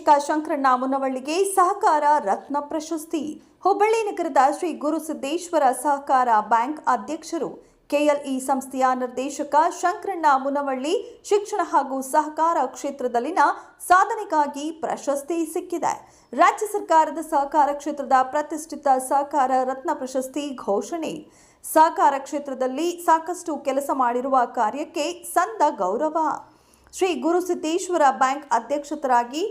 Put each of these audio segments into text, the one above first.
ನಿರ್ದೇಶಕ ಶಂಕರಣ್ಣ ಮುನವಳ್ಳಿಗೆ ಸಹಕಾರ ರತ್ನ ಪ್ರಶಸ್ತಿ. ಹುಬ್ಬಳ್ಳಿ ನಗರದ ಶ್ರೀ ಗುರುಸಿದ್ದೇಶ್ವರ ಸಹಕಾರ ಬ್ಯಾಂಕ್ ಅಧ್ಯಕ್ಷರು ಕೆಎಲ್ಇ ಸಂಸ್ಥೆಯ ನಿರ್ದೇಶಕ ಶಂಕರಣ್ಣ ಮುನವಳ್ಳಿ ಶಿಕ್ಷಣ ಹಾಗೂ ಸಹಕಾರ ಕ್ಷೇತ್ರದಲ್ಲಿನ ಸಾಧನೆಗಾಗಿ ಪ್ರಶಸ್ತಿ ಸಿಕ್ಕಿದೆ. ರಾಜ್ಯ ಸರ್ಕಾರದ ಸಹಕಾರ ಕ್ಷೇತ್ರದ ಪ್ರತಿಷ್ಠಿತ ಸಹಕಾರ ರತ್ನ ಪ್ರಶಸ್ತಿ ಘೋಷಣೆ. ಸಹಕಾರ ಕ್ಷೇತ್ರದಲ್ಲಿ ಸಾಕಷ್ಟು ಕೆಲಸ ಮಾಡಿರುವ ಕಾರ್ಯಕ್ಕೆ ಸಂದ ಗೌರವ. ಶ್ರೀ ಗುರುಸಿದ್ದೇಶ್ವರ ಬ್ಯಾಂಕ್ ಅಧ್ಯಕ್ಷರಾಗಿ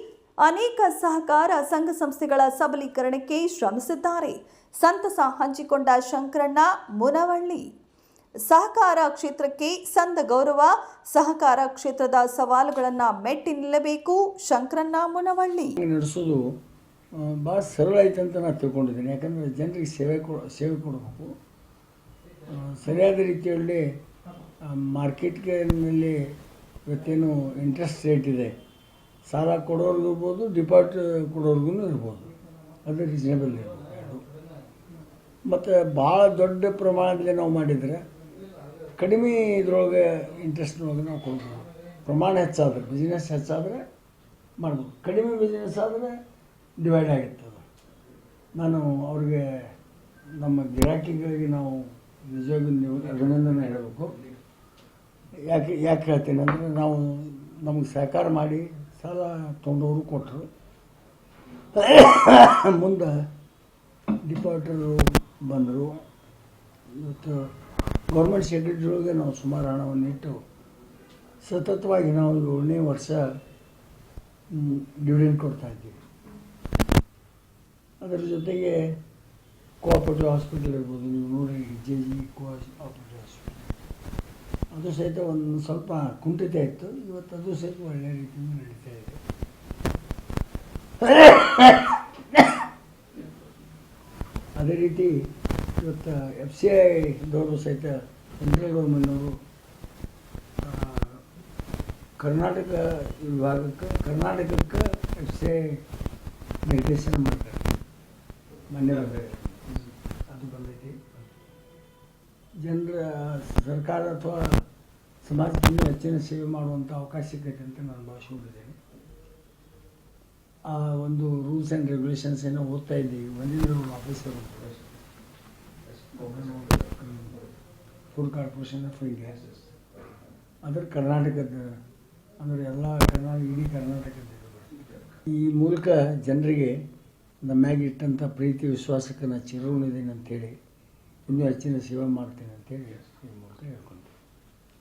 ಅನೇಕ ಸಹಕಾರ ಸಂಘ ಸಂಸ್ಥೆಗಳ ಸಬಲೀಕರಣಕ್ಕೆ ಶ್ರಮಿಸಿದ್ದಾರೆ. ಸಂತಸ ಹಂಚಿಕೊಂಡ ಶಂಕರಣ್ಣ ಮುನವಳ್ಳಿ ಸಹಕಾರ ಕ್ಷೇತ್ರಕ್ಕೆ ಸಂದ ಗೌರವ. ಸಹಕಾರ ಕ್ಷೇತ್ರದ ಸವಾಲುಗಳನ್ನು ಮೆಟ್ಟಿ ನಿಲ್ಲಬೇಕು. ಶಂಕರಣ್ಣ ಮುನವಳ್ಳಿ ನಡೆಸೋದು ಭಾಳ ಸರಳ ಐತೆ ಅಂತ ನಾನು ತಿಳ್ಕೊಂಡಿದ್ದೀನಿ. ಯಾಕಂದರೆ ಜನರಿಗೆ ಸೇವೆ ಕೊಡಬೇಕು. ಸರಿಯಾದ ರೀತಿಯಲ್ಲಿ ಮಾರ್ಕೆಟ್ನಲ್ಲಿ ಇವತ್ತೇನು ಇಂಟ್ರೆಸ್ಟ್ ರೇಟ್ ಇದೆ, ಸಾಲ ಕೊಡೋರ್ಗೂ ಇರ್ಬೋದು, ಡಿಪಾಸಿಟ್ ಕೊಡೋರ್ಗೂ ಇರ್ಬೋದು, ಅದು ರೀಸನೇಬಲ್ ಇರ್ಬೋದು. ಮತ್ತು ಭಾಳ ದೊಡ್ಡ ಪ್ರಮಾಣದಲ್ಲಿ ನಾವು ಮಾಡಿದರೆ ಕಡಿಮೆ ಇದ್ರೊಳಗೆ ಇಂಟ್ರೆಸ್ಟ್ನೊಳಗೆ ನಾವು ಕೊಡ್ಬೋದು. ಪ್ರಮಾಣ ಹೆಚ್ಚಾದರೆ, ಬಿಸ್ನೆಸ್ ಹೆಚ್ಚಾದರೆ ಮಾಡ್ಬೋದು. ಕಡಿಮೆ ಬಿಸ್ನೆಸ್ ಆದರೆ ಡಿವೈಡ್ ಆಗಿರ್ತದೆ. ನಾನು ಅವ್ರಿಗೆ, ನಮ್ಮ ಗಿರಾಕಿಗಳಿಗೆ ನಾವು ನಿಜವಾಗ್ಲೂ ಅಭಿನಂದನೆ ಹೇಳಬೇಕು. ಯಾಕೆ ಹೇಳ್ತೀನಿ ಅಂದರೆ, ನಾವು ನಮಗೆ ಸಹಕಾರ ಮಾಡಿ ಸಾಲ ತೊಗೊಂಡವರು ಕೊಟ್ಟರು. ಮುಂದೆ ಡಿಪಾಸಿಟರು ಬಂದರು. ಇವತ್ತು ಗೌರ್ಮೆಂಟ್ ಸೆಕ್ರೆಟರಿಗಳಿಗೆ ನಾವು ಸುಮಾರು ಹಣವನ್ನು ಇಟ್ಟು ಸತತವಾಗಿ ನಾವು 7ನೇ ವರ್ಷ ಡಿವಿಡೆಂಡ್ ಕೊಡ್ತಾಯಿದ್ದೀವಿ. ಅದರ ಜೊತೆಗೆ ಕೋಆಪರೇಟಿವ್ ಹಾಸ್ಪಿಟಲ್ ಇರ್ಬೋದು, ನೀವು ನೋಡಿ JG ಕೋಆಪರೇಟಿವ್ ಹಾಸ್ಪಿಟಲ್, ಅದು ಸಹಿತ ಒಂದು ಸ್ವಲ್ಪ ಕುಂಠಿತ ಇತ್ತು. ಇವತ್ತು ಅದು ಸಹಿತ ಒಳ್ಳೆಯ ರೀತಿಯಿಂದ ನಡೀತಾ ಇದೆ. ಅದೇ ರೀತಿ ಇವತ್ತು FCIದವರು ಸಹಿತ ಸೆಂಟ್ರಲ್ ಗೌರ್ಮೆಂಟ್ನವರು ಕರ್ನಾಟಕ ವಿಭಾಗಕ್ಕೆ, ಕರ್ನಾಟಕಕ್ಕೆ FCI ನಿರ್ದೇಶನ ಮಾಡ್ತಾರೆ. ಮೊನ್ನೆ ಅದು ಬಂದೈತಿ. ಜನರ ಸರ್ಕಾರ ಅಥವಾ ಸಮಾಜದಿಂದ ಹೆಚ್ಚಿನ ಸೇವೆ ಮಾಡುವಂಥ ಅವಕಾಶ ಸಿಕ್ಕೈತೆ ಅಂತ ನಾನು ಭಾವಿಸ್ಕೊಂಡಿದ್ದೇನೆ. ಆ ಒಂದು ರೂಲ್ಸ್ ಆ್ಯಂಡ್ ರೆಗ್ಯುಲೇಷನ್ಸ್ ಏನೋ ಓದ್ತಾ ಇದ್ದೀವಿ. ಒಂದಿದ್ರು officer food corporation of India, ಅದರ ಕರ್ನಾಟಕದ, ಅಂದರೆ ಎಲ್ಲ ಇಡೀ ಕರ್ನಾಟಕದ. ಈ ಮೂಲಕ ಜನರಿಗೆ ನಮ್ಮ್ಯಾಗ ಇಟ್ಟಂಥ ಪ್ರೀತಿ ವಿಶ್ವಾಸಕ್ಕೆ ನಾನು ಚಿರಋಣಿದ್ದೀನಿ ಅಂಥೇಳಿ ಇನ್ನೂ ಹೆಚ್ಚಿನ ಸೇವೆ ಮಾಡ್ತೀನಿ ಅಂತೇಳಿ ಈ ಮೂಲಕ ಹೇಳ್ತೀನಿ.